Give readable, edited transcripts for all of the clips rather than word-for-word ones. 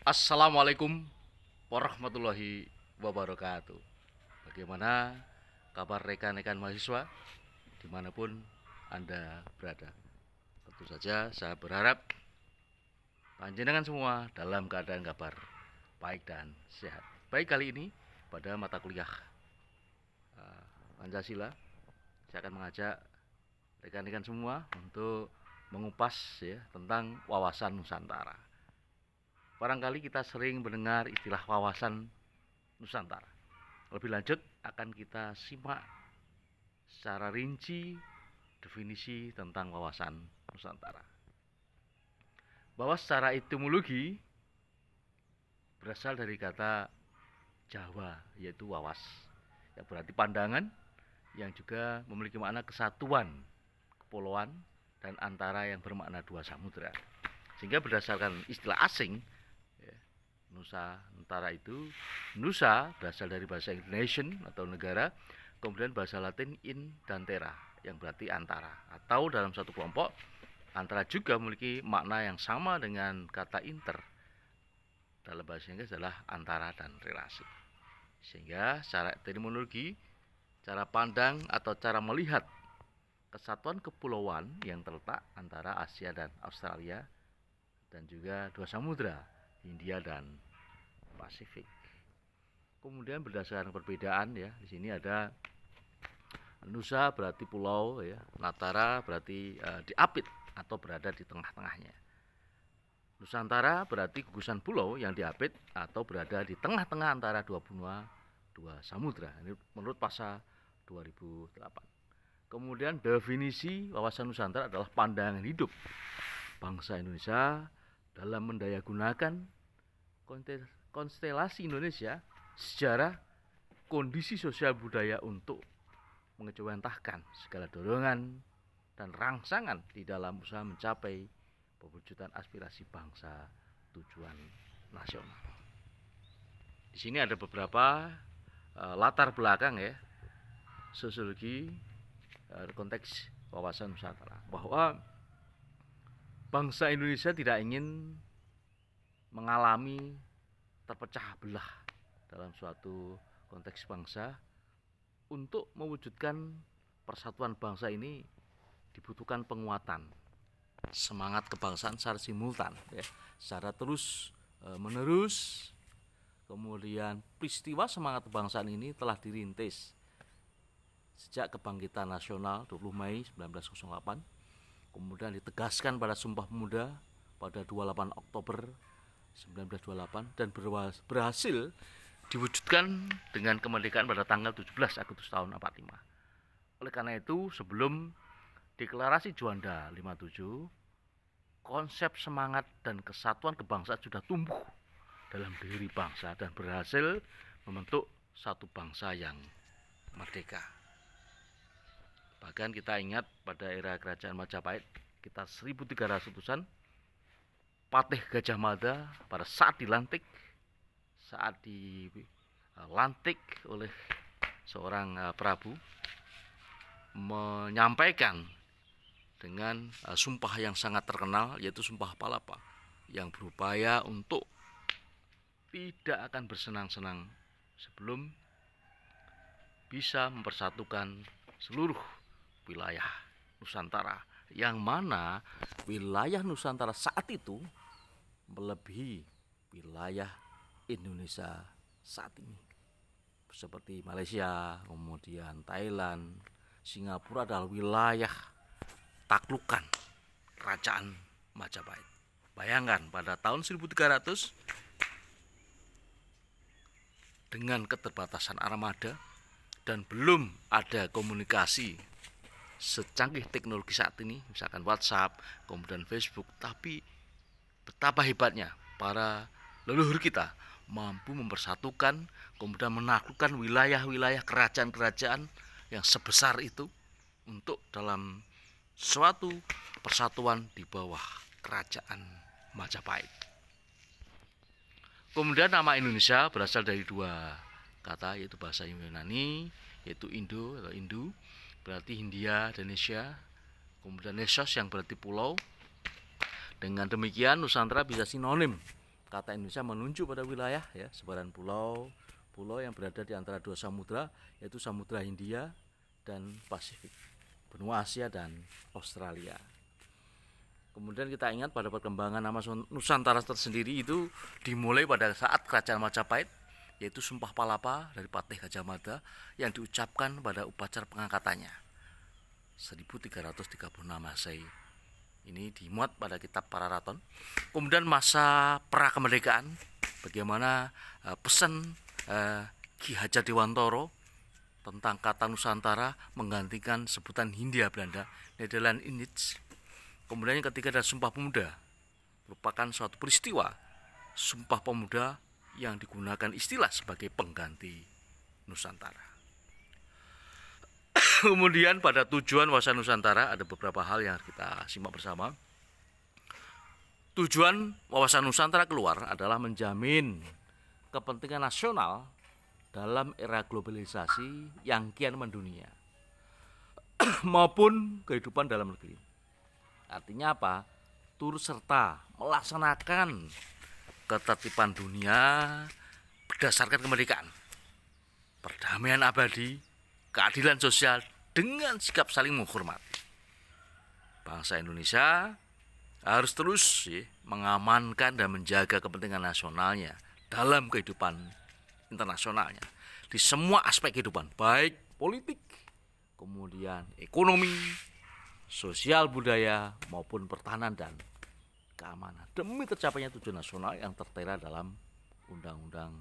Assalamualaikum warahmatullahi wabarakatuh. Bagaimana kabar rekan-rekan mahasiswa dimanapun Anda berada? Tentu saja saya berharap panjenengan semua dalam keadaan kabar baik dan sehat. Baik, kali ini pada mata kuliah Pancasila, saya akan mengajak rekan-rekan semua untuk mengupas tentang wawasan Nusantara. Barangkali kita sering mendengar istilah wawasan Nusantara. Lebih lanjut akan kita simak secara rinci definisi tentang wawasan Nusantara. Bahwa secara etimologi berasal dari kata Jawa, yaitu wawas, yang berarti pandangan, yang juga memiliki makna kesatuan kepulauan dan antara yang bermakna dua samudera. Sehingga berdasarkan istilah asing, Nusantara itu, Nusa berasal dari bahasa Indonesian atau negara, kemudian bahasa Latin in dan terra yang berarti antara, atau dalam satu kelompok antara juga memiliki makna yang sama dengan kata inter dalam bahasa Inggris adalah antara dan relasi. Sehingga secara etimologi, cara pandang atau cara melihat kesatuan kepulauan yang terletak antara Asia dan Australia dan juga dua samudra, Hindia dan Pasifik. Kemudian berdasarkan perbedaan di sini ada Nusa berarti pulau Natara berarti diapit atau berada di tengah-tengahnya. Nusantara berarti gugusan pulau yang diapit atau berada di tengah-tengah antara dua benua, dua samudra. Ini menurut pasal 2008. Kemudian definisi wawasan Nusantara adalah pandangan hidup bangsa Indonesia dalam mendayagunakan konstelasi Indonesia, sejarah, kondisi sosial budaya untuk mengejawantahkan segala dorongan dan rangsangan di dalam usaha mencapai pewujudan aspirasi bangsa tujuan nasional. Di sini ada beberapa latar belakang sosiologi konteks wawasan Nusantara, bahwa bangsa Indonesia tidak ingin mengalami terpecah belah dalam suatu konteks bangsa. Untuk mewujudkan persatuan bangsa ini dibutuhkan penguatan semangat kebangsaan secara simultan, secara terus menerus. Kemudian peristiwa semangat kebangsaan ini telah dirintis sejak kebangkitan nasional 20 Mei 1908, kemudian ditegaskan pada Sumpah Pemuda pada 28 Oktober 1928 dan berhasil diwujudkan dengan kemerdekaan pada tanggal 17 Agustus tahun 45. Oleh karena itu, sebelum Deklarasi Juanda 57, konsep semangat dan kesatuan kebangsaan sudah tumbuh dalam diri bangsa dan berhasil membentuk satu bangsa yang merdeka. Bahkan kita ingat pada era kerajaan Majapahit, kita 1300-an, Patih Gajah Mada pada saat dilantik oleh seorang Prabu, menyampaikan dengan sumpah yang sangat terkenal, yaitu Sumpah Palapa, yang berupaya untuk tidak akan bersenang-senang sebelum bisa mempersatukan seluruh wilayah Nusantara, yang mana wilayah Nusantara saat itu melebihi wilayah Indonesia saat ini, seperti Malaysia, kemudian Thailand, Singapura adalah wilayah taklukan kerajaan Majapahit. Bayangkan pada tahun 1300 dengan keterbatasan armada dan belum ada komunikasi secanggih teknologi saat ini, misalkan WhatsApp, kemudian Facebook, tapi betapa hebatnya para leluhur kita mampu mempersatukan, kemudian menaklukkan wilayah-wilayah kerajaan-kerajaan yang sebesar itu untuk dalam suatu persatuan di bawah kerajaan Majapahit. Kemudian nama Indonesia berasal dari dua kata, yaitu bahasa Yunani, yaitu Indo atau Hindu, berarti Hindia dan Asia, kemudian Nesos yang berarti pulau. Dengan demikian Nusantara bisa sinonim kata Indonesia menunjuk pada wilayah ya, sebaran pulau yang berada di antara dua samudra, yaitu Samudra Hindia dan Pasifik, benua Asia dan Australia. Kemudian kita ingat pada perkembangan nama Nusantara tersendiri itu dimulai pada saat Kerajaan Majapahit, yaitu Sumpah Palapa dari Patih Gajah Mada yang diucapkan pada upacara pengangkatannya 1336 Masehi. Ini dimuat pada kitab Pararaton. Kemudian masa pra kemerdekaan, bagaimana pesan Ki Hajar Dewantara tentang kata Nusantara menggantikan sebutan Hindia Belanda, Nederland Indisch. Kemudian ketika ada Sumpah Pemuda, merupakan suatu peristiwa Sumpah Pemuda yang digunakan istilah sebagai pengganti Nusantara. Kemudian pada tujuan wawasan Nusantara ada beberapa hal yang kita simak bersama. Tujuan wawasan Nusantara keluar adalah menjamin kepentingan nasional dalam era globalisasi yang kian mendunia maupun kehidupan dalam negeri. Artinya apa? Turut serta melaksanakan ketertiban dunia berdasarkan kemerdekaan, perdamaian abadi, keadilan sosial dengan sikap saling menghormati. Bangsa Indonesia harus terus mengamankan dan menjaga kepentingan nasionalnya dalam kehidupan internasionalnya di semua aspek kehidupan, baik politik, kemudian ekonomi, sosial, budaya maupun pertahanan dan keamanan, demi tercapainya tujuan nasional yang tertera dalam Undang-Undang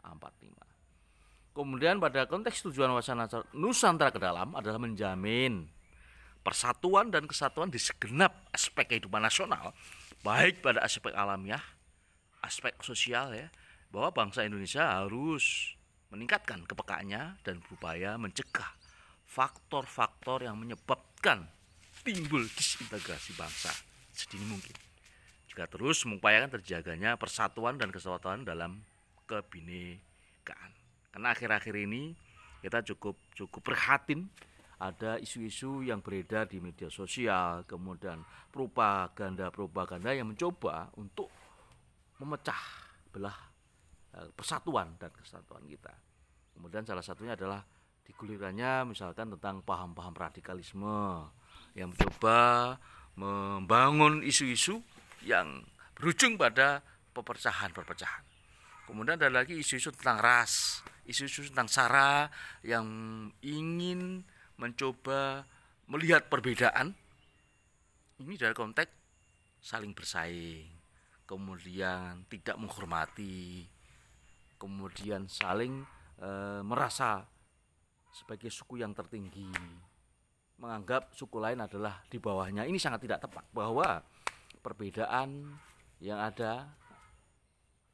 45. Kemudian pada konteks tujuan wawasan Nusantara ke dalam adalah menjamin persatuan dan kesatuan di segenap aspek kehidupan nasional, baik pada aspek alamiah, aspek sosial ya, bahwa bangsa Indonesia harus meningkatkan kepekaannya dan berupaya mencegah faktor-faktor yang menyebabkan timbul disintegrasi bangsa sedini mungkin, juga terus mengupayakan terjaganya persatuan dan kesatuan dalam kebinekaan. Karena akhir-akhir ini kita cukup prihatin ada isu-isu yang beredar di media sosial, kemudian propaganda yang mencoba untuk memecah belah persatuan dan kesatuan kita. Kemudian salah satunya adalah digulirannya misalkan tentang paham-paham radikalisme yang mencoba membangun isu-isu yang berujung pada perpecahan. Kemudian ada lagi isu-isu tentang ras, isu-isu tentang SARA yang ingin mencoba melihat perbedaan ini dari konteks saling bersaing, kemudian tidak menghormati, kemudian saling merasa sebagai suku yang tertinggi, menganggap suku lain adalah di bawahnya. Ini sangat tidak tepat, bahwa perbedaan yang ada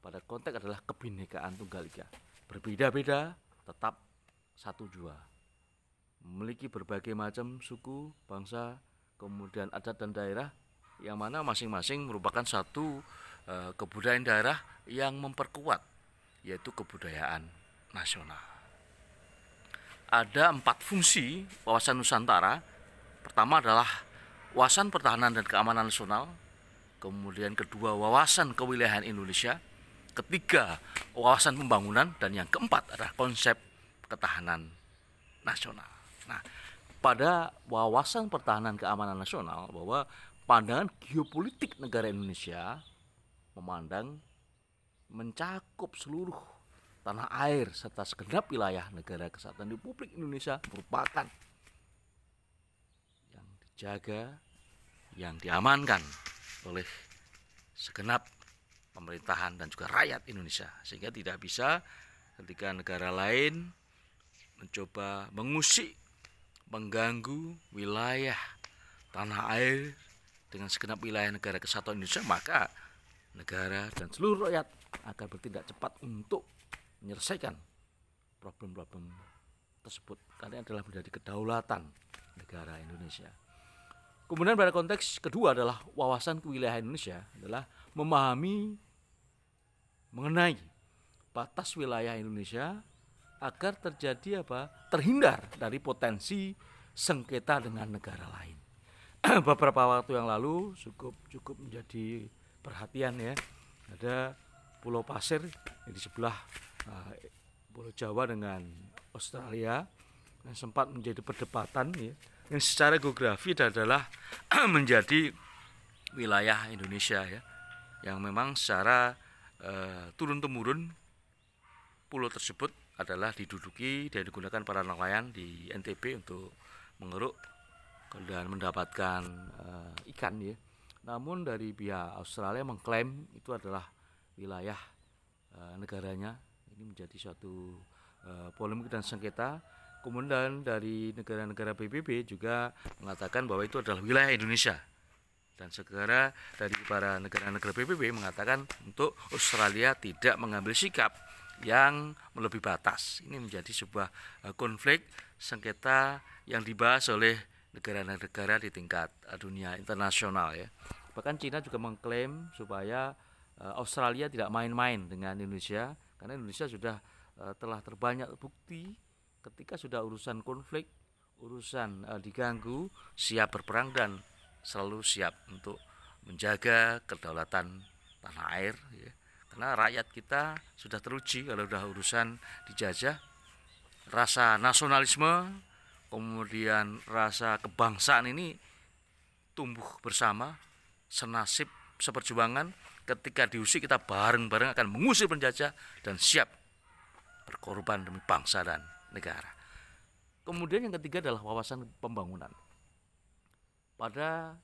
pada konteks adalah kebinekaan Tunggal Ika. Berbeda-beda tetap satu jua, memiliki berbagai macam suku, bangsa, kemudian adat dan daerah, yang mana masing-masing merupakan satu kebudayaan daerah yang memperkuat, yaitu kebudayaan nasional. Ada 4 fungsi wawasan Nusantara. Pertama adalah wawasan pertahanan dan keamanan nasional, kemudian kedua wawasan kewilayahan Indonesia, ketiga wawasan pembangunan, dan yang keempat adalah konsep ketahanan nasional. Nah, pada wawasan pertahanan keamanan nasional, bahwa pandangan geopolitik negara Indonesia memandang mencakup seluruh tanah air serta segenap wilayah negara kesatuan Republik Indonesia merupakan yang dijaga, yang diamankan oleh segenap pemerintahan dan juga rakyat Indonesia, sehingga tidak bisa ketika negara lain mencoba mengusik, mengganggu wilayah tanah air dengan segenap wilayah negara kesatuan Indonesia, maka negara dan seluruh rakyat akan bertindak cepat untuk menyelesaikan problem-problem tersebut, karena adalah menjadi kedaulatan negara Indonesia. Kemudian pada konteks kedua adalah wawasan kewilayahan Indonesia adalah memahami mengenai batas wilayah Indonesia agar terjadi terhindar dari potensi sengketa dengan negara lain. Beberapa waktu yang lalu cukup menjadi perhatian ya, ada pulau pasir di sebelah Pulau Jawa dengan Australia yang sempat menjadi perdebatan ya, yang secara geografi adalah menjadi wilayah Indonesia ya, yang memang secara turun temurun pulau tersebut adalah diduduki dan digunakan para nelayan di NTB untuk mengeruk dan mendapatkan ikan ya. Namun dari pihak Australia mengklaim itu adalah wilayah negaranya. Ini menjadi suatu polemik dan sengketa. Kemudian dari negara-negara PBB juga mengatakan bahwa itu adalah wilayah Indonesia. Dan segera dari para negara-negara PBB mengatakan untuk Australia tidak mengambil sikap yang melebihi batas. Ini menjadi sebuah konflik sengketa yang dibahas oleh negara-negara di tingkat dunia internasional ya. Bahkan Cina juga mengklaim supaya Australia tidak main-main dengan Indonesia, karena Indonesia sudah telah terbanyak bukti ketika sudah urusan konflik, urusan diganggu, siap berperang dan selalu siap untuk menjaga kedaulatan tanah air ya. Karena rakyat kita sudah teruji kalau sudah urusan dijajah, rasa nasionalisme kemudian rasa kebangsaan ini tumbuh bersama, senasib seperjuangan. Ketika diusik kita bareng-bareng akan mengusir penjajah dan siap berkorban demi bangsa dan negara. Kemudian yang ketiga adalah wawasan pembangunan. Pada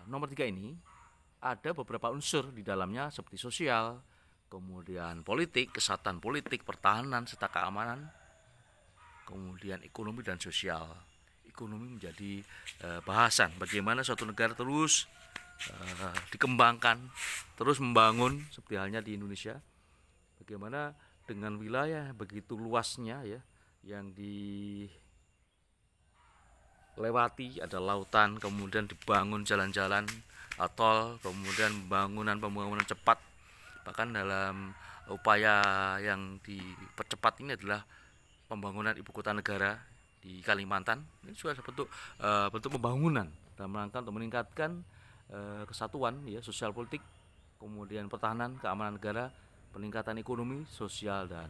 nomor 3 ini ada beberapa unsur di dalamnya seperti sosial, kemudian politik, kesatuan politik, pertahanan serta keamanan, kemudian ekonomi dan sosial. Ekonomi menjadi bahasan bagaimana suatu negara terus dikembangkan, terus membangun seperti halnya di Indonesia. Bagaimana dengan wilayah begitu luasnya ya, yang dilewati ada lautan, kemudian dibangun jalan-jalan, tol, kemudian pembangunan cepat. Bahkan dalam upaya yang dipercepat ini adalah pembangunan ibu kota negara di Kalimantan. Ini juga bentuk pembangunan dalam rangka untuk meningkatkan kesatuan ya, sosial politik, kemudian pertahanan, keamanan negara, peningkatan ekonomi, sosial dan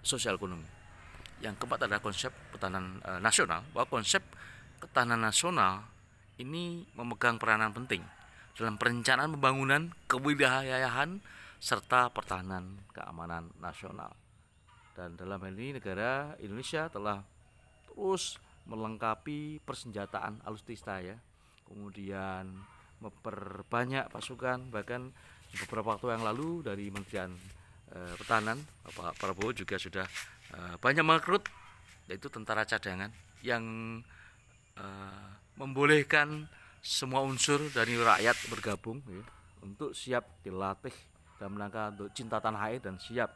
sosial ekonomi. Yang keempat adalah konsep pertahanan nasional. Bahwa konsep ketahanan nasional ini memegang peranan penting dalam perencanaan pembangunan, kewilayahan serta pertahanan keamanan nasional. Dan dalam hal ini negara Indonesia telah terus melengkapi persenjataan alutsista ya, kemudian memperbanyak pasukan. Bahkan beberapa waktu yang lalu dari Kementerian Pertahanan Pak Prabowo juga sudah banyak merekrut yaitu tentara cadangan yang membolehkan semua unsur dari rakyat bergabung ya, untuk siap dilatih dalam rangka untuk cinta tanah air dan siap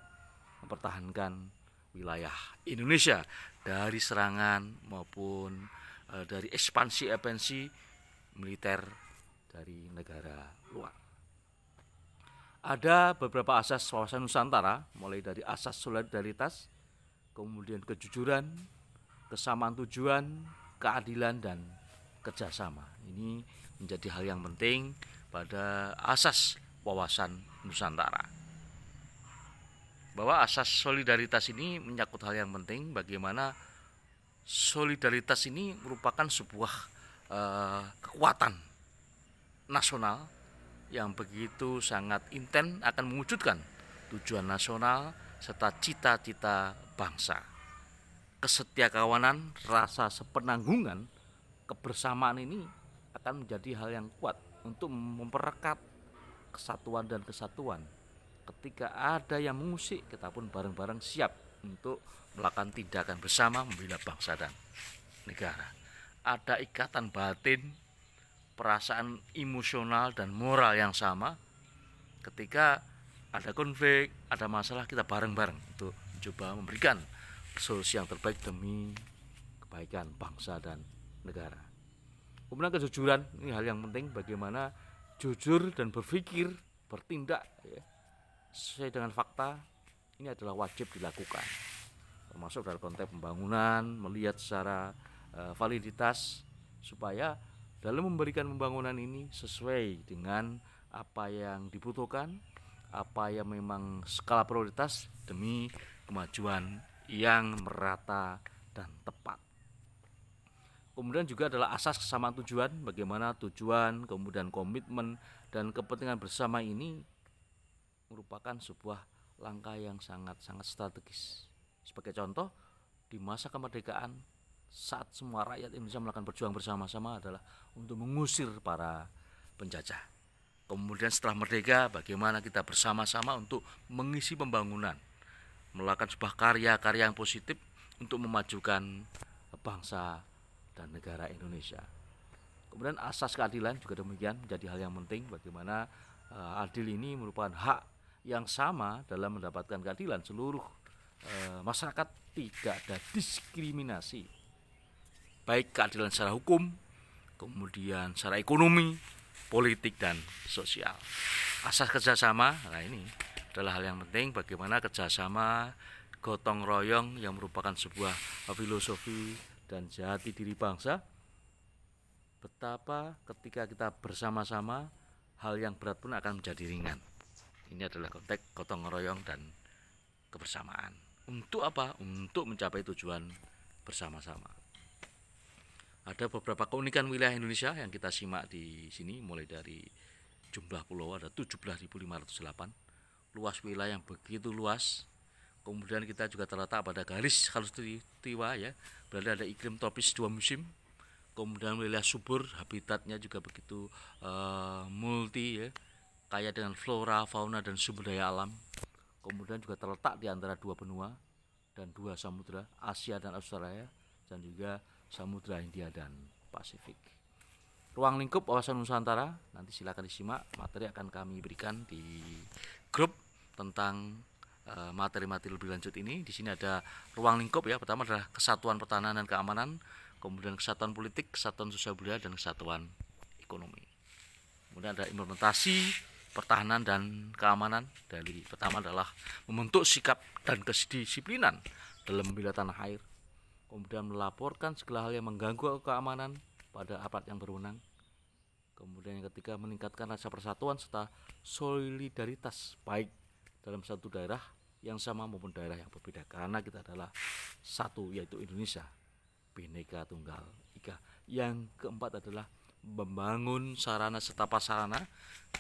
mempertahankan wilayah Indonesia dari serangan maupun dari ekspansi militer dari negara luar. Ada beberapa asas wawasan Nusantara, mulai dari asas solidaritas, kemudian kejujuran, kesamaan tujuan, keadilan dan kerjasama. Ini menjadi hal yang penting pada asas wawasan Nusantara. Bahwa asas solidaritas ini menyangkut hal yang penting, bagaimana solidaritas ini merupakan sebuah kekuatan nasional yang begitu sangat intens akan mewujudkan tujuan nasional serta cita-cita bangsa. Kesetiakawanan, rasa sepenanggungan, kebersamaan ini akan menjadi hal yang kuat untuk memperekat kesatuan dan kesatuan. Ketika ada yang mengusik, kita pun bareng-bareng siap untuk melakukan tindakan bersama membela bangsa dan negara. Ada ikatan batin, perasaan emosional dan moral yang sama. Ketika ada konflik, ada masalah, kita bareng-bareng untuk mencoba memberikan solusi yang terbaik demi kebaikan bangsa dan negara. Kemudian kejujuran, ini hal yang penting, bagaimana jujur dan berpikir, bertindak ya, sesuai dengan fakta. Ini adalah wajib dilakukan, termasuk dalam konteks pembangunan, melihat secara validitas supaya dalam memberikan pembangunan ini sesuai dengan apa yang dibutuhkan, apa yang memang skala prioritas demi kemajuan yang merata dan tepat. Kemudian juga adalah asas kesamaan tujuan, bagaimana tujuan, kemudian komitmen dan kepentingan bersama ini merupakan sebuah langkah yang sangat-sangat strategis. Sebagai contoh, di masa kemerdekaan saat semua rakyat Indonesia melakukan berjuang bersama-sama adalah untuk mengusir para penjajah. Kemudian setelah merdeka, bagaimana kita bersama-sama untuk mengisi pembangunan, melakukan sebuah karya-karya yang positif untuk memajukan bangsa dan negara Indonesia. Kemudian asas keadilan juga demikian menjadi hal yang penting, bagaimana adil ini merupakan hak yang sama dalam mendapatkan keadilan. Seluruh masyarakat tidak ada diskriminasi, baik keadilan secara hukum, kemudian secara ekonomi, politik dan sosial. Asas kerjasama, nah ini adalah hal yang penting, bagaimana kerjasama gotong royong yang merupakan sebuah filosofi dan jati diri bangsa. Betapa ketika kita bersama-sama, hal yang berat pun akan menjadi ringan. Ini adalah konteks gotong royong dan kebersamaan. Untuk apa? Untuk mencapai tujuan bersama-sama. Ada beberapa keunikan wilayah Indonesia yang kita simak di sini, mulai dari jumlah pulau ada 17.508, luas wilayah yang begitu luas. Kemudian kita juga terletak pada garis khatulistiwa ya, berarti ada iklim tropis 2 musim. Kemudian wilayah subur, habitatnya juga begitu multi ya, kaya dengan flora, fauna dan sumber daya alam. Kemudian juga terletak di antara 2 benua dan 2 samudra, Asia dan Australia, dan juga Samudra Hindia dan Pasifik. Ruang lingkup wawasan Nusantara, nanti silakan disimak, materi akan kami berikan di grup tentang materi-materi lebih lanjut ini. Di sini ada ruang lingkup ya, pertama adalah kesatuan pertahanan dan keamanan, kemudian kesatuan politik, kesatuan sosial budaya, dan kesatuan ekonomi. Kemudian ada implementasi pertahanan dan keamanan. Dari pertama adalah membentuk sikap dan kedisiplinan dalam membela tanah air, kemudian melaporkan segala hal yang mengganggu keamanan pada aparat yang berwenang. Kemudian yang ketiga, meningkatkan rasa persatuan serta solidaritas baik dalam satu daerah yang sama maupun daerah yang berbeda, karena kita adalah satu, yaitu Indonesia, Bhinneka Tunggal Ika. Yang keempat adalah membangun sarana serta prasarana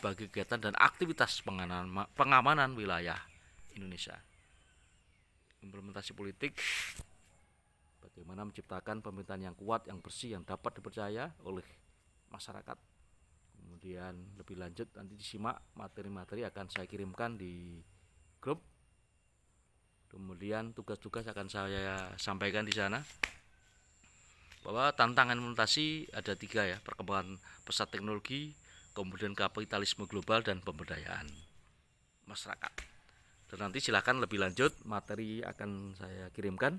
bagi kegiatan dan aktivitas pengamanan wilayah Indonesia. Implementasi politik, bagaimana menciptakan pemerintahan yang kuat, yang bersih, yang dapat dipercaya oleh masyarakat. Kemudian lebih lanjut nanti disimak, materi-materi akan saya kirimkan di grup. Kemudian tugas-tugas akan saya sampaikan di sana, bahwa tantangan implementasi ada 3 ya, perkembangan pesat teknologi, kemudian kapitalisme global, dan pemberdayaan masyarakat. Dan nanti silakan lebih lanjut, materi akan saya kirimkan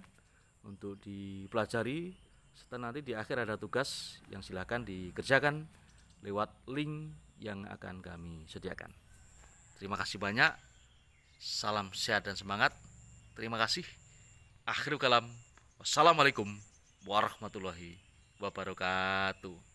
untuk dipelajari. Setelah nanti di akhir ada tugas yang silakan dikerjakan lewat link yang akan kami sediakan. Terima kasih banyak. Salam sehat dan semangat. Terima kasih. Akhirul kalam. Wassalamualaikum warahmatullahi wabarakatuh.